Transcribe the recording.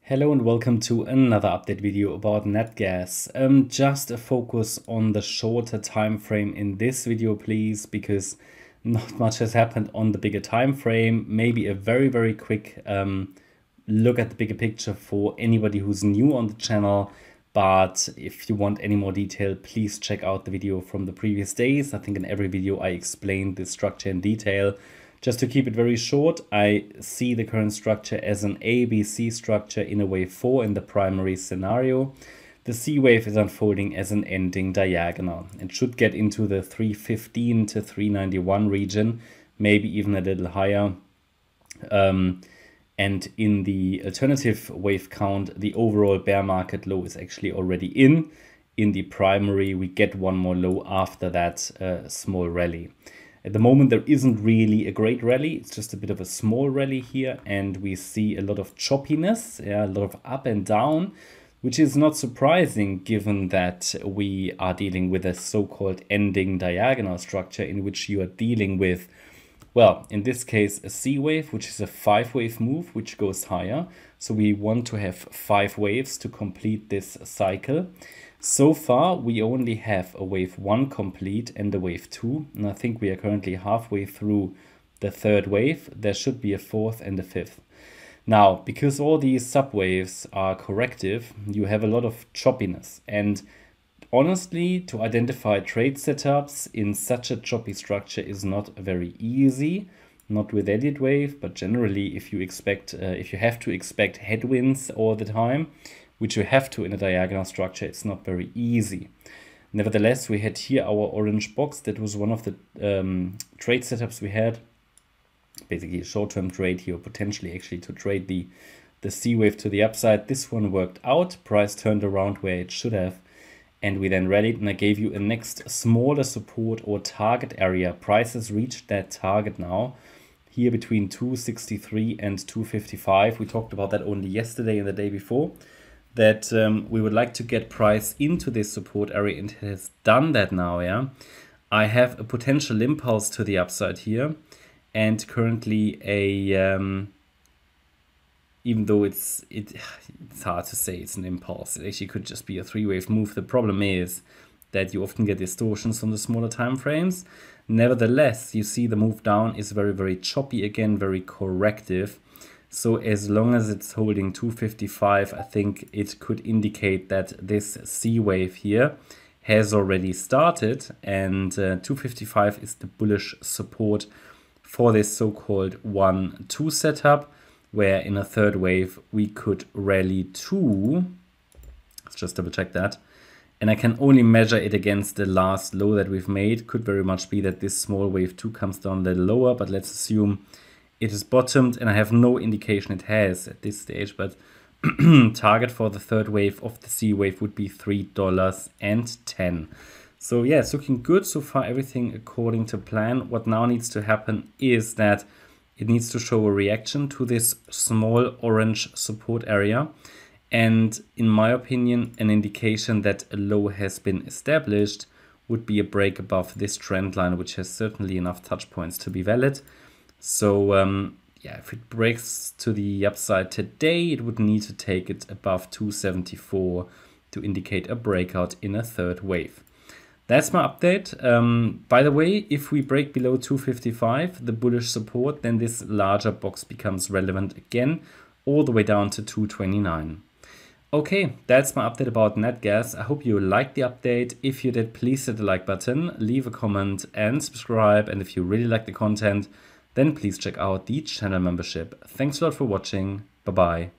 Hello and welcome to another update video about Natgas. Just a focus on the shorter time frame in this video, please, because not much has happened on the bigger time frame. Maybe a very quick look at the bigger picture for anybody who's new on the channel. But if you want any more detail, please check out the video from the previous days. I think in every video I explained the structure in detail. Just to keep it very short, I see the current structure as an ABC structure in a wave 4 in the primary scenario. The C wave is unfolding as an ending diagonal and should get into the 315 to 391 region, maybe even a little higher. And in the alternative wave count, the overall bear market low is actually already in. In the primary, we get one more low after that small rally. At the moment, there isn't really a great rally. It's just a bit of a small rally here, and we see a lot of choppiness, a lot of up and down, which is not surprising given that we are dealing with a so-called ending diagonal structure in which you are dealing with, well, in this case, a C wave, which is a 5-wave move, which goes higher. So we want to have 5 waves to complete this cycle. So far, we only have a wave 1 complete and a wave 2. And I think we are currently halfway through the 3rd wave. There should be a 4th and a 5th. Now, because all these subwaves are corrective, you have a lot of choppiness. And honestly, to identify trade setups in such a choppy structure is not very easy. Not with Elliott wave, but generally if you have to expect headwinds all the time, which you have to in a diagonal structure, it's not very easy. Nevertheless, we had here our orange box. That was one of the trade setups we had. Basically a short-term trade here, potentially actually to trade the C wave to the upside. This one worked out. Price turned around where it should have. And we then rallied, and I gave you a next smaller support or target area. Price has reached that target now, here between 263 and 255. We talked about that only yesterday and the day before, that we would like to get price into this support area, and it has done that now. I have a potential impulse to the upside here, and currently a even though it's hard to say it's an impulse. It actually could just be a 3-wave move. The problem is that you often get distortions on the smaller time frames. Nevertheless, you see the move down is very choppy again, very corrective. So as long as it's holding 255, I think it could indicate that this C wave here has already started, and 255 is the bullish support for this so-called 1-2 setup, where in a 3rd wave we could rally to, let's just double check that, and I can only measure it against the last low that we've made. Could very much be that this small wave 2 comes down a little lower, but let's assume it is bottomed, and I have no indication it has at this stage, but target for the 3rd wave of the C wave would be $3.10. So yeah, it's looking good so far, everything according to plan. What now needs to happen is that it needs to show a reaction to this small orange support area. And in my opinion, an indication that a low has been established would be a break above this trend line, which has certainly enough touch points to be valid. So yeah, if it breaks to the upside today, it would need to take it above 274 to indicate a breakout in a 3rd wave. That's my update. By the way, if we break below 255, the bullish support, then this larger box becomes relevant again, all the way down to 229. Okay, that's my update about Natgas. I hope you liked the update. If you did, please hit the like button, leave a comment and subscribe. And if you really like the content, then please check out the channel membership. Thanks a lot for watching. Bye-bye.